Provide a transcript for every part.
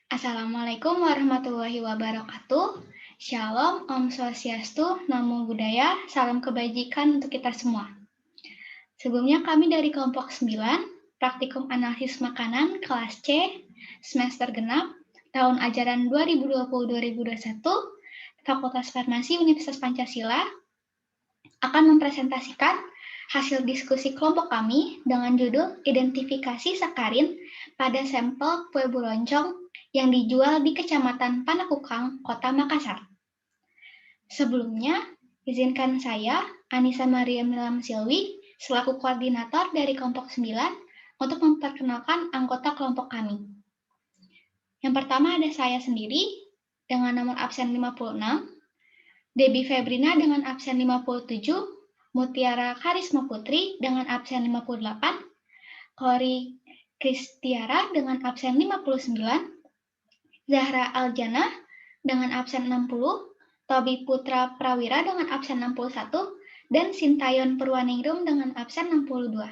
Assalamualaikum warahmatullahi wabarakatuh. Shalom, Om Swastiastu, Namo Buddhaya, salam kebajikan untuk kita semua. Sebelumnya kami dari kelompok 9, Praktikum Analisis Makanan kelas C, semester genap, tahun ajaran 2020-2021, Fakultas Farmasi Universitas Pancasila, akan mempresentasikan hasil diskusi kelompok kami dengan judul Identifikasi Sakarin pada sampel kue buroncong yang dijual di Kecamatan Panakukang, Kota Makassar. Sebelumnya, izinkan saya, Anissa Maria Milam Silwi, selaku koordinator dari kelompok 9, untuk memperkenalkan anggota kelompok kami. Yang pertama ada saya sendiri, dengan nomor absen 56, Debbie Febrina dengan absen 57, Mutiara Karisma Putri dengan absen 58, Kori Kristiara dengan absen 59, Zahra Aljana dengan absen 60, Tobi Putra Prawira dengan absen 61, dan Sintayon Purwaningrum dengan absen 62.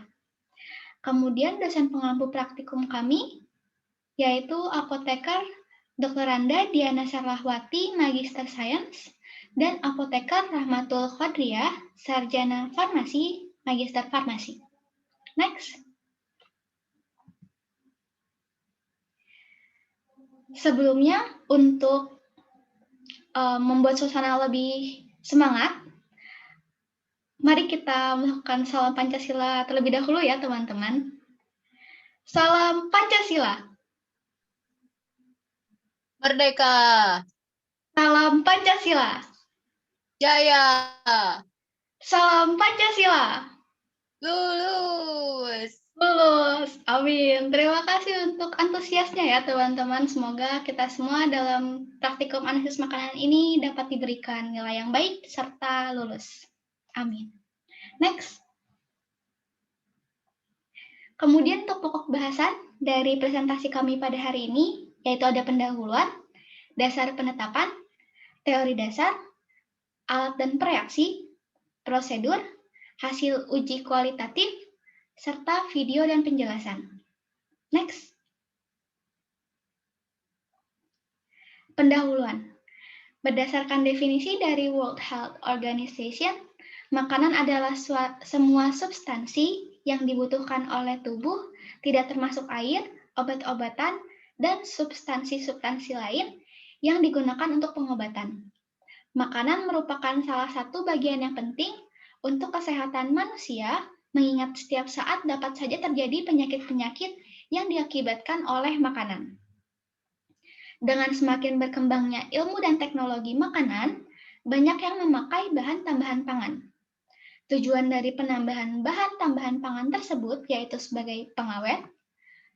Kemudian dosen pengampu praktikum kami, yaitu apoteker Dr. Randa Diana Sarlahwati, Magister Sains, dan apoteker Rahmatul Khodriah, Sarjana Farmasi, Magister Farmasi. Next. Sebelumnya, untuk membuat suasana lebih semangat, mari kita melakukan salam Pancasila terlebih dahulu ya teman-teman. Salam Pancasila. Merdeka. Salam Pancasila. Jaya. Salam Pancasila. Lulus. Lulus, amin. Terima kasih untuk antusiasnya ya teman-teman. Semoga kita semua dalam praktikum analisis makanan ini dapat diberikan nilai yang baik serta lulus. Amin. Next. Kemudian untuk pokok bahasan dari presentasi kami pada hari ini, yaitu ada pendahuluan, dasar penetapan, teori dasar, alat dan reaksi, prosedur, hasil uji kualitatif, serta video dan penjelasan. Next. Pendahuluan. Berdasarkan definisi dari World Health Organization, makanan adalah semua substansi yang dibutuhkan oleh tubuh, tidak termasuk air, obat-obatan, dan substansi-substansi lain yang digunakan untuk pengobatan. Makanan merupakan salah satu bagian yang penting untuk kesehatan manusia, mengingat setiap saat dapat saja terjadi penyakit-penyakit yang diakibatkan oleh makanan. Dengan semakin berkembangnya ilmu dan teknologi makanan, banyak yang memakai bahan tambahan pangan. Tujuan dari penambahan bahan tambahan pangan tersebut yaitu sebagai pengawet,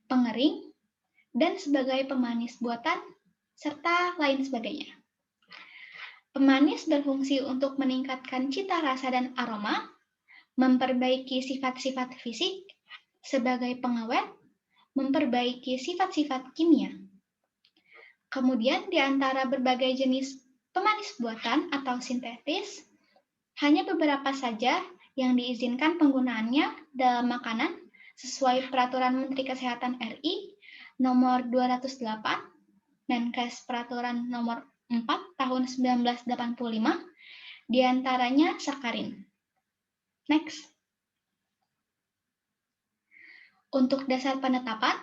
pengering, dan sebagai pemanis buatan, serta lain sebagainya. Pemanis berfungsi untuk meningkatkan cita rasa dan aroma, memperbaiki sifat-sifat fisik, sebagai pengawet, memperbaiki sifat-sifat kimia. Kemudian di antara berbagai jenis pemanis buatan atau sintetis, hanya beberapa saja yang diizinkan penggunaannya dalam makanan sesuai Peraturan Menteri Kesehatan RI Nomor 208 Menkes Peraturan Nomor 4 Tahun 1985, diantaranya sakarin. Next. Untuk dasar penetapan,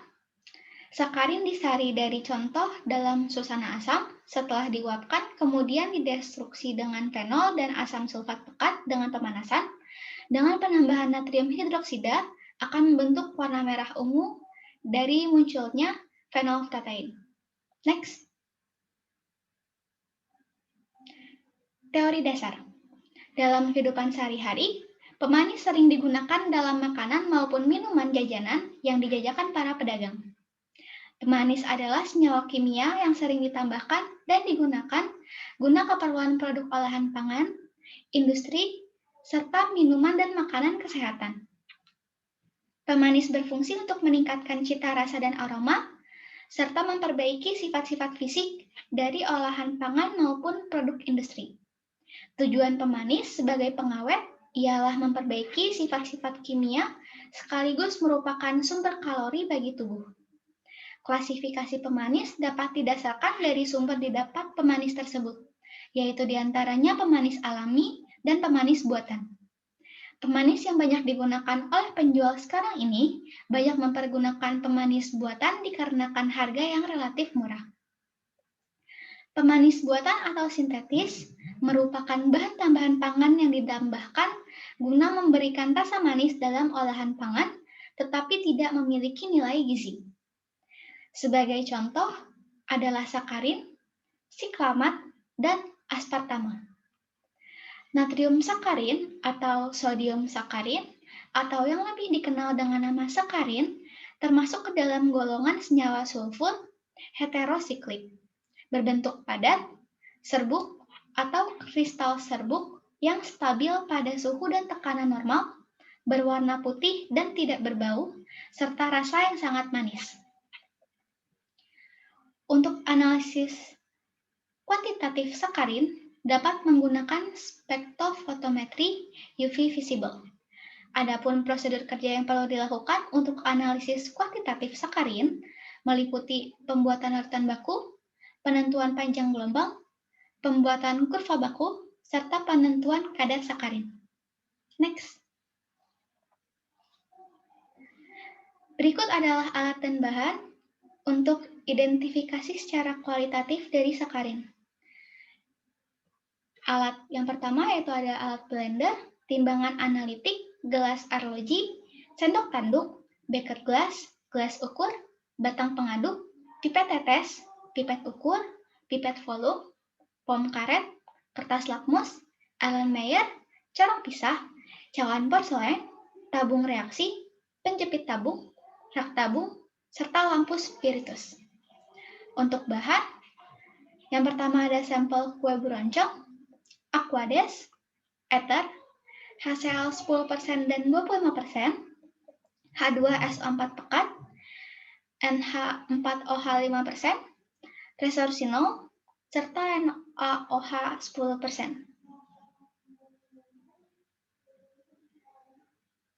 sakarin disari dari contoh dalam susana asam, setelah diuapkan kemudian didestruksi dengan fenol dan asam sulfat pekat dengan pemanasan, dengan penambahan natrium hidroksida akan membentuk warna merah ungu dari munculnya fenolftatein. Next. Teori dasar. Dalam kehidupan sehari-hari, pemanis sering digunakan dalam makanan maupun minuman jajanan yang dijajakan para pedagang. Pemanis adalah senyawa kimia yang sering ditambahkan dan digunakan guna keperluan produk olahan pangan, industri, serta minuman dan makanan kesehatan. Pemanis berfungsi untuk meningkatkan cita rasa dan aroma, serta memperbaiki sifat-sifat fisik dari olahan pangan maupun produk industri. Tujuan pemanis sebagai pengawet ialah memperbaiki sifat-sifat kimia sekaligus merupakan sumber kalori bagi tubuh. Klasifikasi pemanis dapat didasarkan dari sumber didapat pemanis tersebut, yaitu diantaranya pemanis alami dan pemanis buatan. Pemanis yang banyak digunakan oleh penjual sekarang ini banyak mempergunakan pemanis buatan dikarenakan harga yang relatif murah. Pemanis buatan atau sintetis merupakan bahan tambahan pangan yang ditambahkan guna memberikan rasa manis dalam olahan pangan, tetapi tidak memiliki nilai gizi. Sebagai contoh adalah sakarin, siklamat, dan aspartama. Natrium sakarin atau sodium sakarin atau yang lebih dikenal dengan nama sakarin termasuk ke dalam golongan senyawa sulfur heterosiklik, berbentuk padat, serbuk, atau kristal serbuk yang stabil pada suhu dan tekanan normal, berwarna putih dan tidak berbau, serta rasa yang sangat manis. Untuk analisis kuantitatif sakarin dapat menggunakan spektrofotometri UV visible. Adapun prosedur kerja yang perlu dilakukan untuk analisis kuantitatif sakarin meliputi pembuatan larutan baku, penentuan panjang gelombang, pembuatan kurva baku, serta penentuan kadar sakarin. Next. Berikut adalah alat dan bahan untuk identifikasi secara kualitatif dari sakarin. Alat yang pertama yaitu ada alat blender, timbangan analitik, gelas arloji, sendok tanduk, beker gelas, gelas ukur, batang pengaduk, pipet tetes, pipet ukur, pipet volume, pom karet, kertas lakmus, Erlenmeyer, corong pisah, cawan porselen, tabung reaksi, penjepit tabung, rak tabung, serta lampu spiritus. Untuk bahan, yang pertama ada sampel kue beroncong, Aquades, ether, HCl 10% dan 25%, H2SO4 pekat, NH4OH 5%, resorcinol, serta NaOH 10%.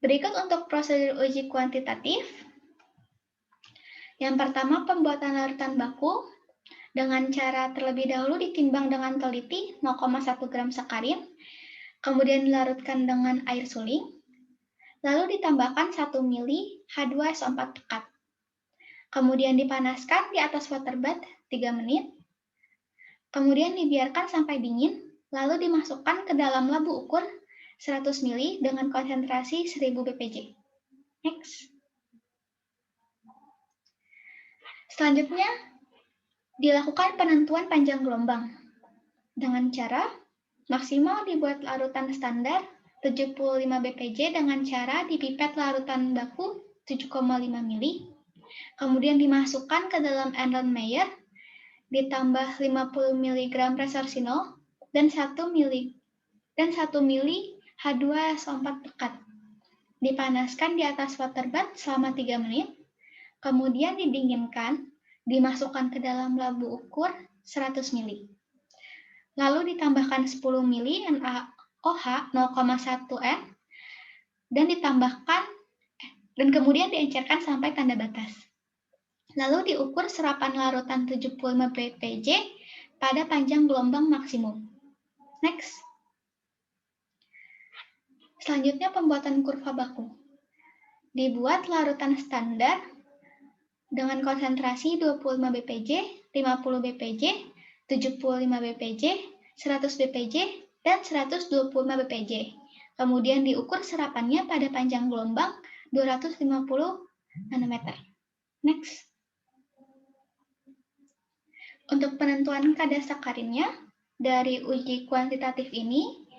Berikut untuk prosedur uji kuantitatif. Yang pertama, pembuatan larutan baku dengan cara terlebih dahulu ditimbang dengan teliti 0,1 gram sakarin, kemudian dilarutkan dengan air suling, lalu ditambahkan 1 ml H2SO4 pekat. Kemudian dipanaskan di atas waterbath 3 menit, kemudian dibiarkan sampai dingin, lalu dimasukkan ke dalam labu ukur 100 ml dengan konsentrasi 1000 bpj. Next. Selanjutnya, dilakukan penentuan panjang gelombang dengan cara maksimal dibuat larutan standar 75 bpj dengan cara dipipet larutan baku 7,5 ml, kemudian dimasukkan ke dalam Erlenmeyer, ditambah 50 mg resorcinol dan 1 ml H2SO4 pekat. Dipanaskan di atas waterbath selama 3 menit, kemudian didinginkan, dimasukkan ke dalam labu ukur 100 ml. Lalu ditambahkan 10 ml NaOH 0,1 N dan kemudian diencerkan sampai tanda batas. Lalu diukur serapan larutan 75 ppj pada panjang gelombang maksimum. Next. Selanjutnya pembuatan kurva baku. Dibuat larutan standar dengan konsentrasi 25 bpj, 50 bpj, 75 bpj, 100 bpj, dan 125 bpj. Kemudian diukur serapannya pada panjang gelombang 250 nanometer. Next. Untuk penentuan kadar sakarinnya, dari uji kuantitatif ini,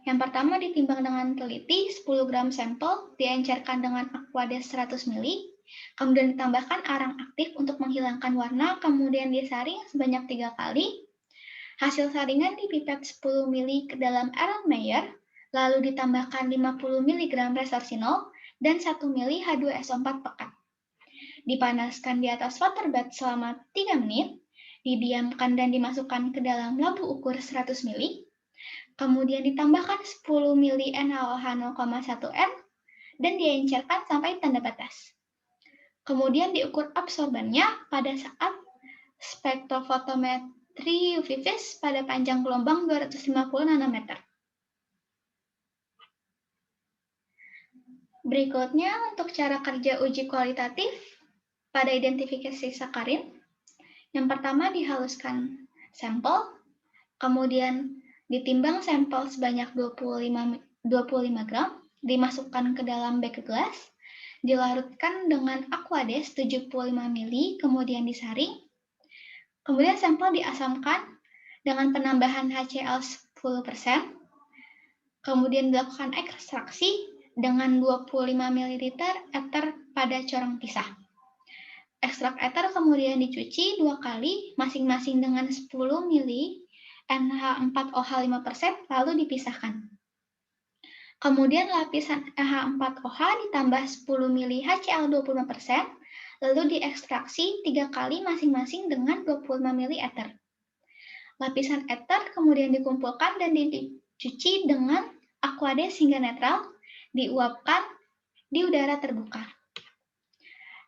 yang pertama ditimbang dengan teliti 10 gram sampel, diencerkan dengan Aquades 100 ml, kemudian ditambahkan arang aktif untuk menghilangkan warna, kemudian disaring sebanyak 3 kali. Hasil saringan dipipet 10 ml ke dalam Erlenmeyer, lalu ditambahkan 50 mg resorcinol dan 1 ml H2SO4 pekat. Dipanaskan di atas waterbath selama 3 menit, didiamkan dan dimasukkan ke dalam labu ukur 100 ml, kemudian ditambahkan 10 ml NaOH 0,1 N dan diencerkan sampai tanda batas. Kemudian diukur absorbannya pada saat spektrofotometri UV vis pada panjang gelombang 250 nanometer. Berikutnya untuk cara kerja uji kualitatif pada identifikasi sakarin. Yang pertama dihaluskan sampel, kemudian ditimbang sampel sebanyak 25 gram, dimasukkan ke dalam beker gelas, dilarutkan dengan Aquades 75 ml, kemudian disaring. Kemudian sampel diasamkan dengan penambahan HCl 10%, kemudian dilakukan ekstraksi dengan 25 ml ether pada corong pisah. Ekstrak ether kemudian dicuci 2 kali, masing-masing dengan 10 ml NH4OH 5%, lalu dipisahkan. Kemudian lapisan NH4OH ditambah 10 ml HCl 25%, lalu diekstraksi 3 kali masing-masing dengan 25 ml ether. Lapisan ether kemudian dikumpulkan dan dicuci dengan Aquades hingga netral, diuapkan di udara terbuka.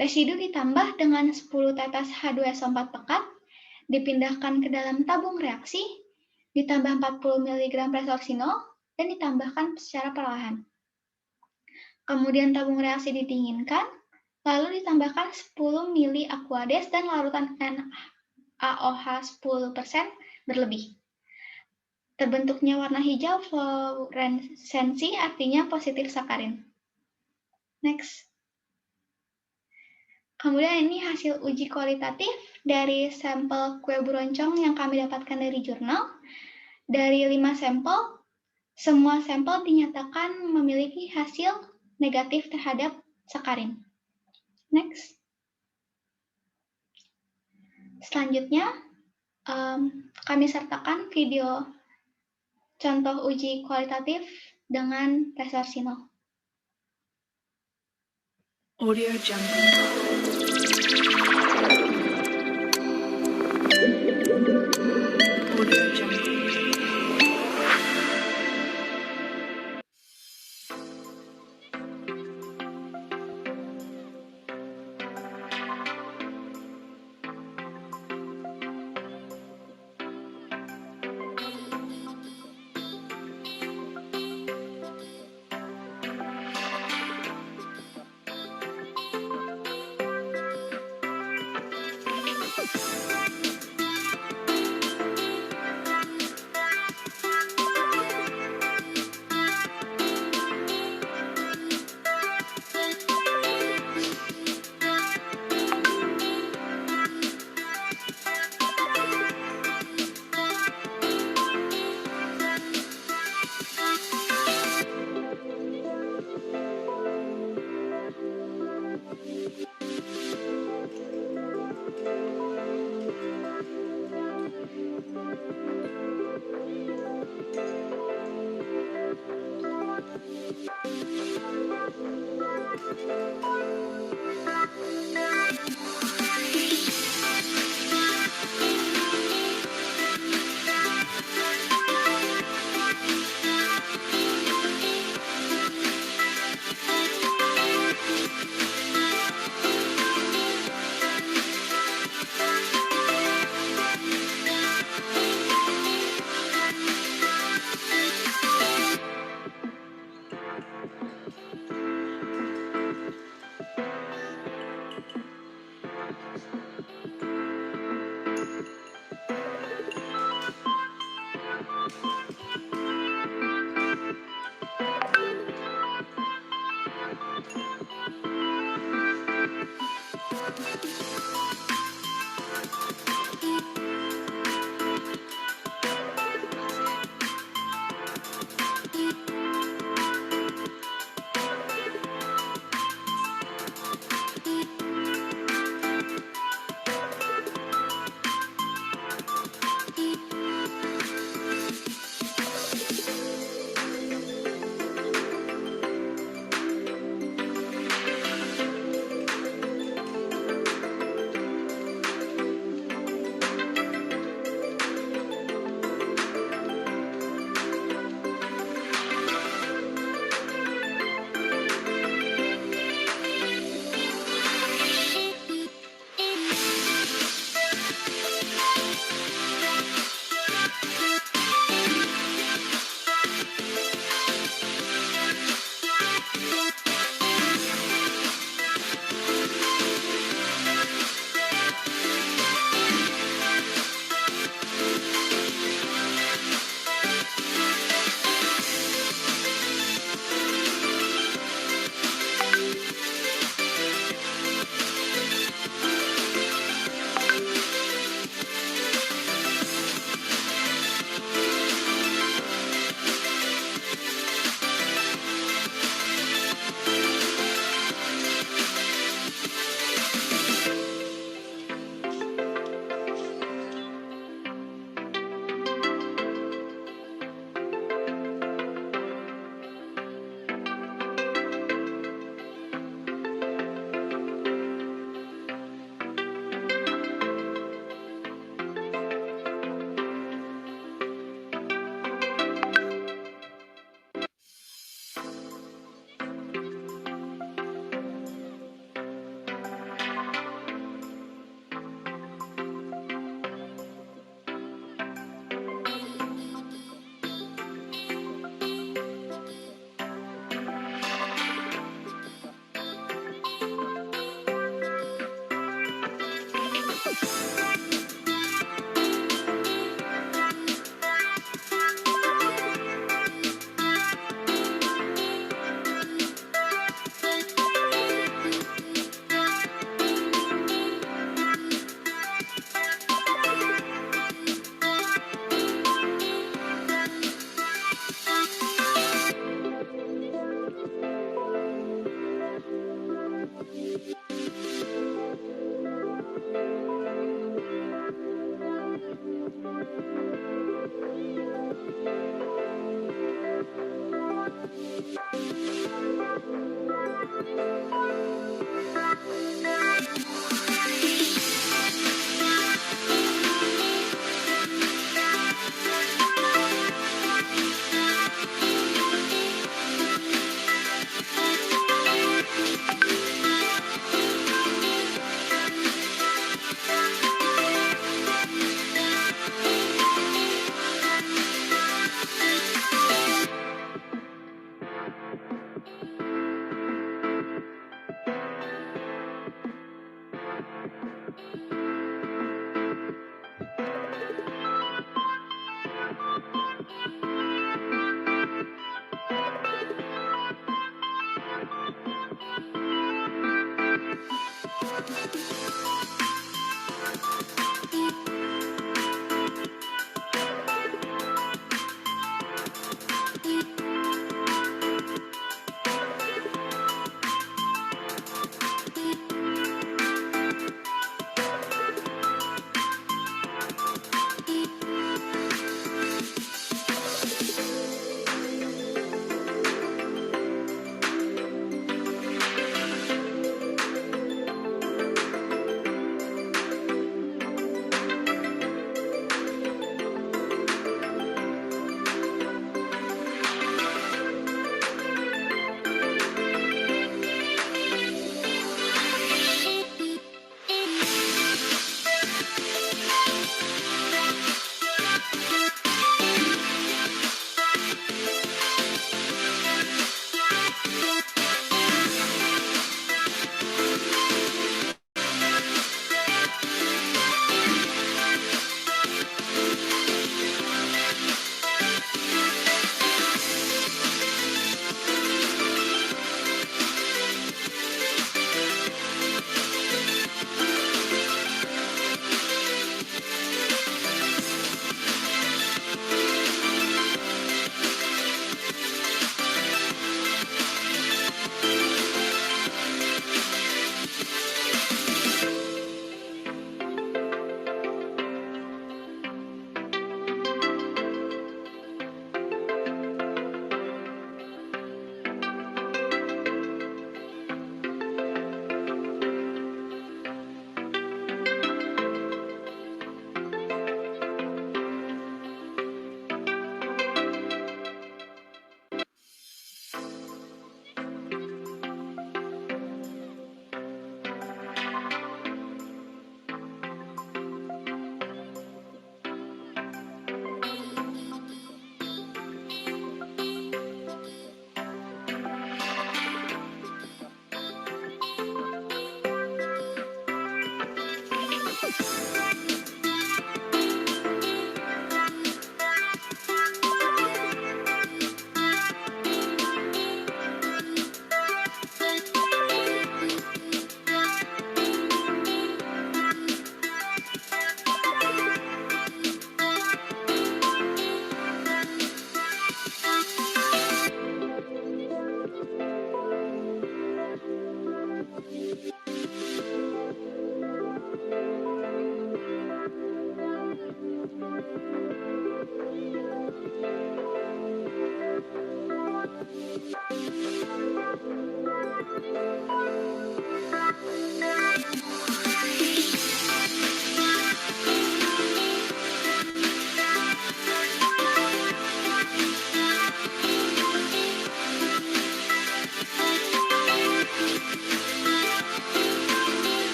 Residu ditambah dengan 10 tetes H2SO4 pekat, dipindahkan ke dalam tabung reaksi, ditambah 40 mg presorsinol, dan ditambahkan secara perlahan. Kemudian tabung reaksi didinginkan, lalu ditambahkan 10 ml Aquades dan larutan NaOH 10% berlebih. Terbentuknya warna hijau fluoresensi, artinya positif sakarin. Next. Kemudian ini hasil uji kualitatif dari sampel kue buroncong yang kami dapatkan dari jurnal. Dari 5 sampel, semua sampel dinyatakan memiliki hasil negatif terhadap sakarin. Next. Selanjutnya, kami sertakan video contoh uji kualitatif dengan presorsinol. Audio Jungle. Audio Jungle.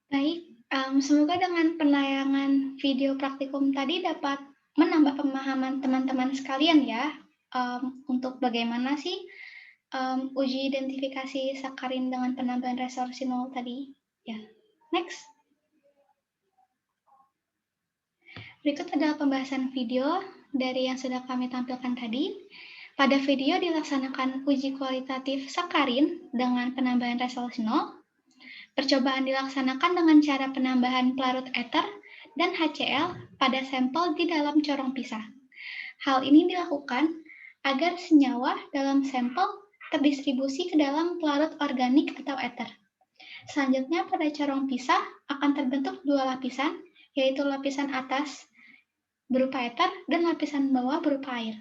Baik, semoga dengan penayangan video praktikum tadi dapat menambah pemahaman teman-teman sekalian ya, untuk bagaimana sih uji identifikasi sakarin dengan penambahan resolusi 0 tadi. Ya, next. Berikut adalah pembahasan video dari yang sudah kami tampilkan tadi. Pada video dilaksanakan uji kualitatif sakarin dengan penambahan resolusi 0. Percobaan dilaksanakan dengan cara penambahan pelarut ether dan HCl pada sampel di dalam corong pisah. Hal ini dilakukan agar senyawa dalam sampel terdistribusi ke dalam pelarut organik atau ether. Selanjutnya, pada corong pisah akan terbentuk dua lapisan, yaitu lapisan atas berupa ether dan lapisan bawah berupa air.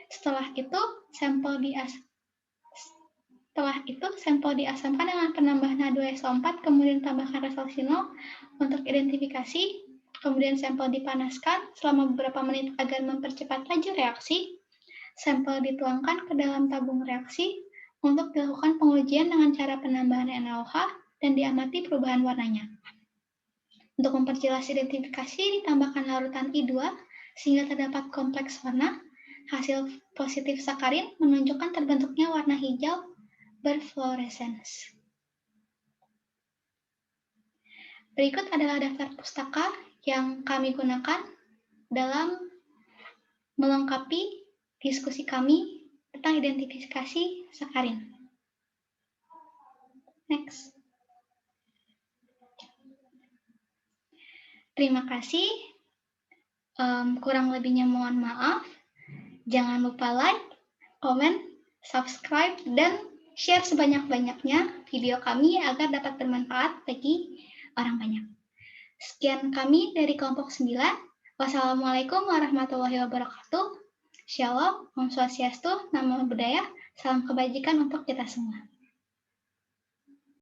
Setelah itu, sampel diasamkan dengan penambahan H2SO4, kemudian tambahkan resorcinol untuk identifikasi, kemudian sampel dipanaskan selama beberapa menit agar mempercepat laju reaksi. Sampel dituangkan ke dalam tabung reaksi untuk dilakukan pengujian dengan cara penambahan NaOH dan diamati perubahan warnanya. Untuk memperjelas identifikasi, ditambahkan larutan I2 sehingga terdapat kompleks warna. Hasil positif sakarin menunjukkan terbentuknya warna hijau berfluorescens. Berikut adalah daftar pustaka yang kami gunakan dalam melengkapi diskusi kami tentang identifikasi sakarin. Next. Terima kasih. Kurang lebihnya mohon maaf. Jangan lupa like, komen, subscribe, dan share sebanyak-banyaknya video kami agar dapat bermanfaat bagi orang banyak. Sekian kami dari kelompok 9. Wassalamualaikum warahmatullahi wabarakatuh. Shalom, Om Swastiastu, Namo Buddhaya, salam kebajikan untuk kita semua.